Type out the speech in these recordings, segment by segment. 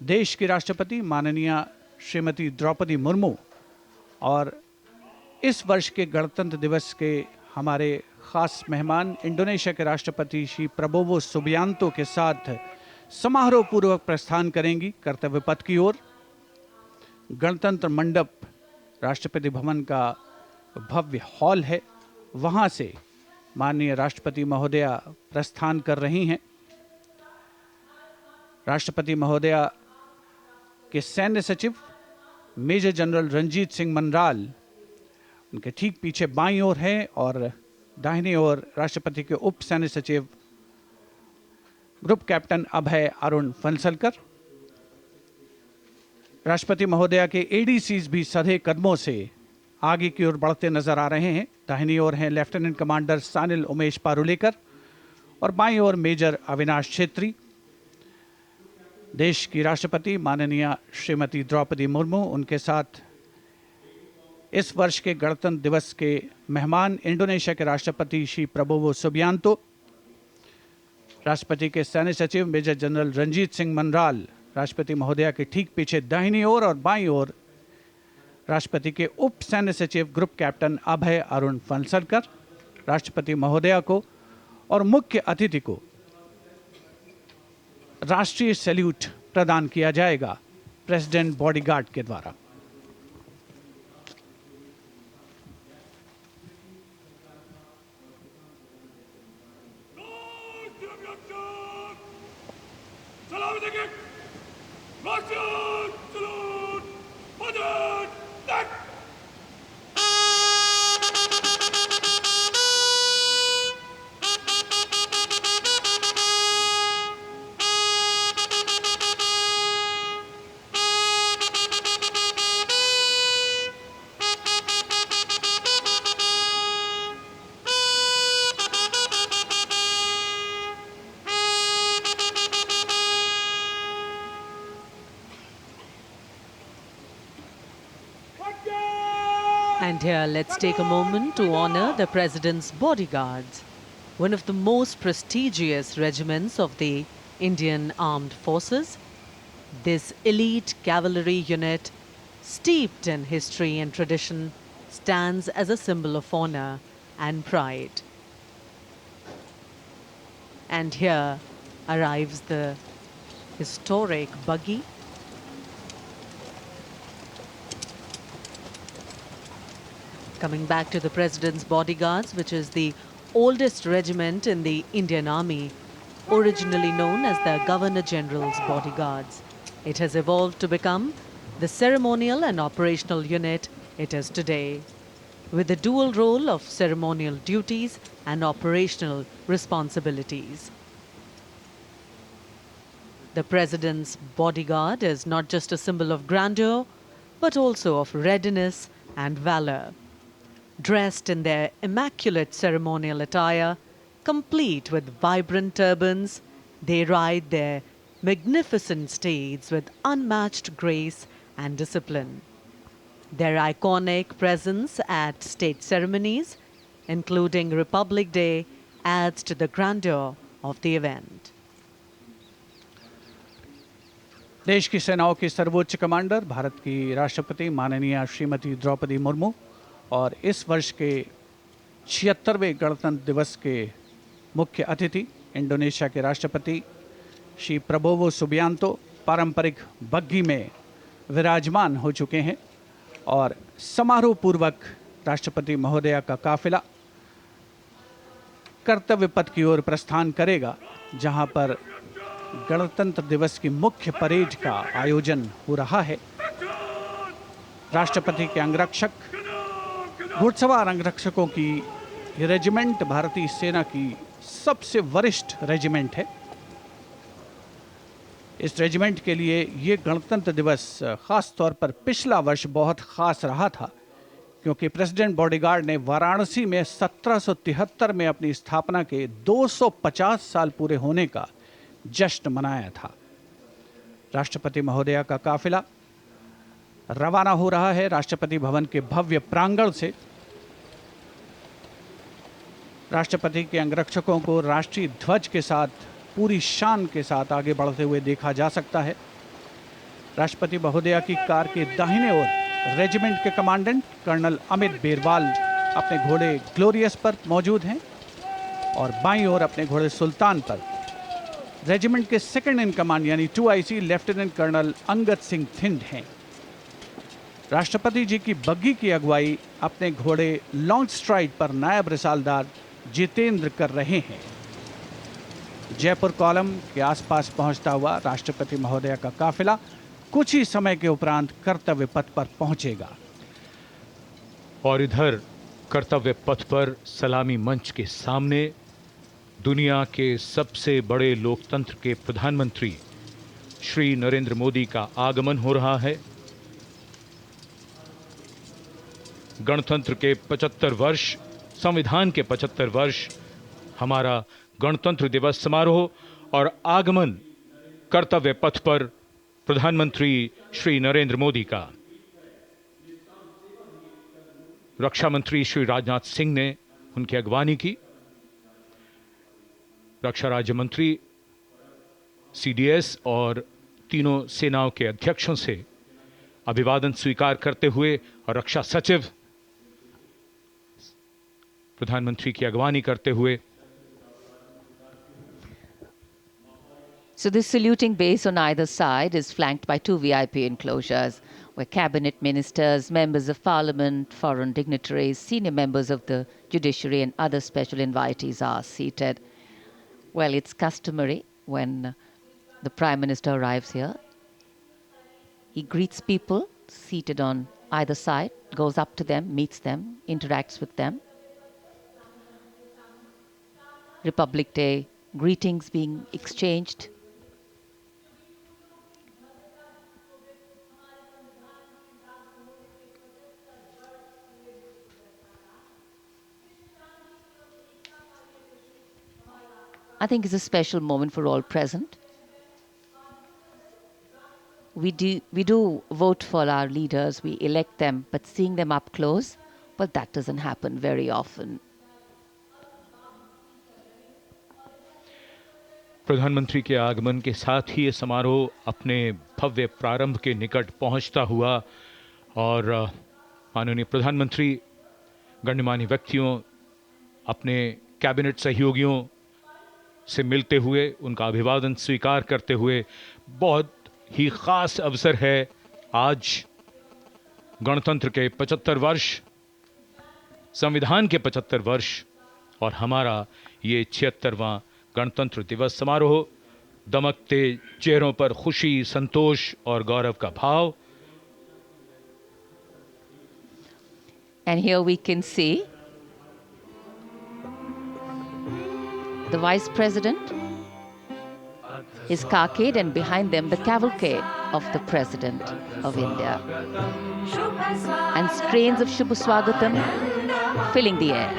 देश की राष्ट्रपति माननीय श्रीमती द्रौपदी मुर्मू और इस वर्ष के गणतंत्र दिवस के हमारे खास मेहमान इंडोनेशिया के राष्ट्रपति श्री प्रबोवो सुबियांतो के साथ समारोह पूर्वक प्रस्थान करेंगी कर्तव्य पथ की ओर। गणतंत्र मंडप राष्ट्रपति भवन का भव्य हॉल है, वहां से माननीय राष्ट्रपति महोदया प्रस्थान कर रही हैं। राष्ट्रपति महोदया के सैन्य सचिव मेजर जनरल रंजीत सिंह मनराल उनके ठीक पीछे बाईं ओर हैं और दाहिनी ओर राष्ट्रपति के उप सैन्य सचिव ग्रुप कैप्टन अभय अरुण फंसलकर। राष्ट्रपति महोदया के एडीसीज भी सधे कदमों से आगे की ओर बढ़ते नजर आ रहे हैं। दाहिनी ओर हैं लेफ्टिनेंट कमांडर सानिल उमेश पारुलेकर और बाईं ओर मेजर अविनाश छेत्री। देश की राष्ट्रपति माननीय श्रीमती द्रौपदी मुर्मू, उनके साथ इस वर्ष के गणतंत्र दिवस के मेहमान इंडोनेशिया के राष्ट्रपति श्री प्रबोवो सुबियांतो, राष्ट्रपति के सैन्य सचिव मेजर जनरल रंजीत सिंह मनराल, राष्ट्रपति महोदया के ठीक पीछे दाहिनी ओर और बाईं ओर राष्ट्रपति के उप सैन्य सचिव ग्रुप कैप्टन अभय अरुण फंसलकर। राष्ट्रपति महोदया को और मुख्य अतिथि को राष्ट्रीय सैल्यूट प्रदान किया जाएगा प्रेसिडेंट बॉडीगार्ड के द्वारा। And here, let's take a moment to honor the President's bodyguards, one of the most prestigious regiments of the Indian Armed Forces. This elite cavalry unit, steeped in history and tradition, stands as a symbol of honor and pride. And here arrives the historic buggy. Coming back to the President's Bodyguards, which is the oldest regiment in the Indian Army, originally known as the Governor General's Bodyguards. It has evolved to become the ceremonial and operational unit it is today, with the dual role of ceremonial duties and operational responsibilities. The President's Bodyguard is not just a symbol of grandeur, but also of readiness and valor. Dressed in their immaculate ceremonial attire, complete with vibrant turbans, they ride their magnificent steeds with unmatched grace and discipline. Their iconic presence at state ceremonies, including Republic Day, adds to the grandeur of the event. देश की सेनाओं की सर्वोच्च commander Bharat की राष्ट्रपति माननीय श्रीमती द्रौपदी मुर्मू और इस वर्ष के 76वें गणतंत्र दिवस के मुख्य अतिथि इंडोनेशिया के राष्ट्रपति श्री प्रबोवो सुबियांतो पारंपरिक बग्घी में विराजमान हो चुके हैं और समारोह पूर्वक राष्ट्रपति महोदया का काफिला कर्तव्य पथ की ओर प्रस्थान करेगा, जहां पर गणतंत्र दिवस की मुख्य परेड का आयोजन हो रहा है। राष्ट्रपति के अंगरक्षक, घुड़सवार अंगरक्षकों की ये रेजिमेंट भारतीय सेना की सबसे वरिष्ठ रेजिमेंट है। इस रेजिमेंट के लिए ये गणतंत्र दिवस खास तौर पर पिछला वर्ष बहुत खास रहा था, क्योंकि प्रेसिडेंट बॉडीगार्ड ने वाराणसी में 1773 में अपनी स्थापना के 250 साल पूरे होने का जश्न मनाया था। राष्ट्रपति महोदया का काफिला रवाना हो रहा है राष्ट्रपति भवन के भव्य प्रांगण से। राष्ट्रपति के अंगरक्षकों को राष्ट्रीय ध्वज के साथ पूरी शान के साथ आगे बढ़ते हुए देखा जा सकता है। राष्ट्रपति महोदया की कार के दाहिने ओर रेजिमेंट के कमांडेंट कर्नल अमित बेरवाल अपने घोड़े ग्लोरियस पर मौजूद हैं और बाईं ओर अपने घोड़े सुल्तान पर रेजिमेंट के सेकंड इन कमांड यानी 2IC lieutenant colonel Angad Singh Thind हैं। राष्ट्रपति जी की बग्गी की अगुवाई अपने घोड़े लॉन्ग स्ट्राइड पर नायब रिसालदार जितेंद्र कर रहे हैं। जयपुर कॉलम के आसपास पहुंचता हुआ राष्ट्रपति महोदया का काफिला कुछ ही समय के उपरांत कर्तव्य पथ पर पहुंचेगा। और इधर कर्तव्य पथ पर सलामी मंच के सामने दुनिया के सबसे बड़े लोकतंत्र के प्रधानमंत्री श्री नरेंद्र मोदी का आगमन हो रहा है। गणतंत्र के 75 वर्ष, संविधान के 75 वर्ष, हमारा गणतंत्र दिवस समारोह और आगमन कर्तव्य पथ पर प्रधानमंत्री श्री नरेंद्र मोदी का। रक्षा मंत्री श्री राजनाथ सिंह ने उनकी अगवानी की। रक्षा राज्य मंत्री, CDS और तीनों सेनाओं के अध्यक्षों से अभिवादन स्वीकार करते हुए और रक्षा सचिव प्रधानमंत्री की अगवानी करते हुए। So this saluting base on either side is flanked by 2 VIP enclosures where cabinet ministers, members of parliament, foreign dignitaries, senior members of the judiciary and other special invitees are seated. Well, it's customary when the Prime Minister arrives here. He greets people seated on either side, goes up to them, meets them, interacts with them. Republic Day greetings being exchanged. I think it's a special moment for all present. We do vote for our leaders, we elect them, but seeing them up close, well, that doesn't happen very often. प्रधानमंत्री के आगमन के साथ ही ये समारोह अपने भव्य प्रारंभ के निकट पहुंचता हुआ और माननीय प्रधानमंत्री गण्यमान्य व्यक्तियों, अपने कैबिनेट सहयोगियों से मिलते हुए, उनका अभिवादन स्वीकार करते हुए, बहुत ही खास अवसर है। आज गणतंत्र के 75 वर्ष, संविधान के 75 वर्ष और हमारा ये 76वां गणतंत्र दिवस समारोह। दमकते चेहरों पर खुशी, संतोष और गौरव का भाव। And here we can see the Vice President is khakid and behind them the cavalcade of the President of India. And strains of Shubha Swagatam filling the air.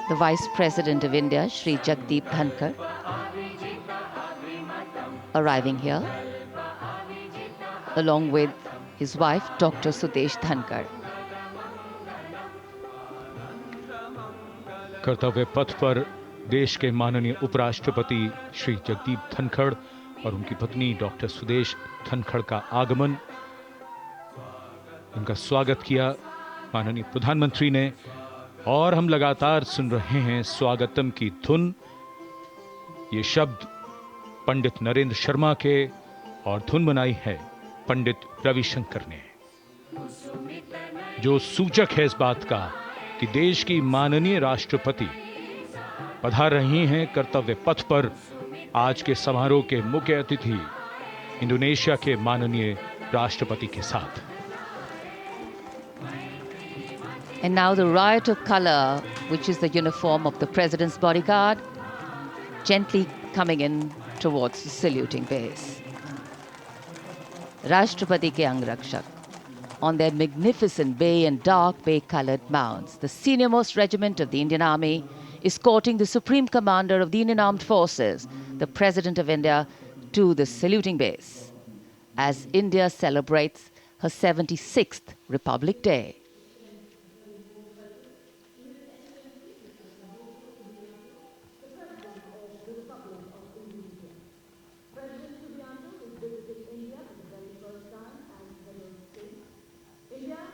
The Vice President of India, Shri Jagdeep Dhankar, arriving here, along with his wife, Dr. Sudesh Dhankar. कर्तव्य पथ पर देश के माननीय उपराष्ट्रपति श्री जगदीप धनखड़ और उनकी पत्नी डॉक्टर सुदेश धनखड़ का आगमन, उनका स्वागत किया माननीय प्रधानमंत्री ने। और हम लगातार सुन रहे हैं स्वागतम की धुन। ये शब्द पंडित नरेंद्र शर्मा के और धुन बनाई है पंडित रविशंकर ने, जो सूचक है इस बात का कि देश की माननीय राष्ट्रपति पधार रही हैं कर्तव्य पथ पर। आज के समारोह के मुख्य अतिथि इंडोनेशिया के माननीय राष्ट्रपति के साथ। And now the riot of color, which is the uniform of the president's bodyguard, gently coming in towards the saluting base. Rashtrapati ke Angrakshak, on their magnificent bay and dark bay-colored mounts, the senior-most regiment of the Indian Army, escorting the Supreme Commander of the Indian Armed Forces, the President of India, to the saluting base, as India celebrates her 76th Republic Day.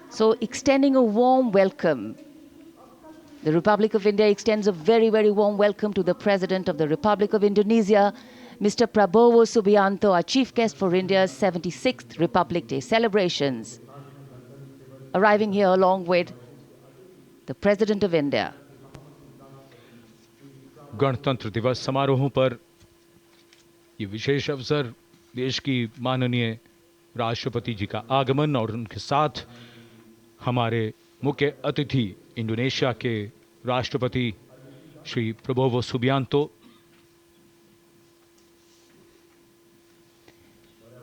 So extending a warm welcome, the Republic of India extends a very, very warm welcome to the President of the Republic of Indonesia, Mr. Prabowo Subianto, our chief guest for India's 76th Republic Day celebrations, arriving here along with the President of India. गणतंत्र दिवस समारोहों पर ये विशेष अवसर, देश की माननीय राष्ट्रपति जी का आगमन और उनके साथ हमारे मुख्य अतिथि इंडोनेशिया के राष्ट्रपति Shri Prabowo Subianto.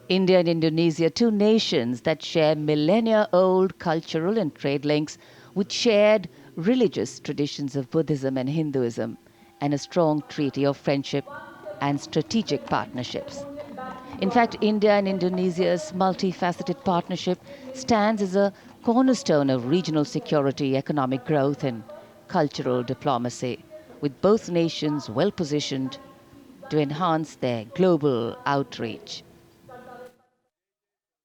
India and Indonesia, two nations that share millennia-old cultural and trade links with shared religious traditions of Buddhism and Hinduism, and a strong treaty of friendship and strategic partnerships. In fact, India and Indonesia's multifaceted partnership stands as a cornerstone of regional security, economic growth, and cultural diplomacy, with both nations well positioned to enhance their global outreach.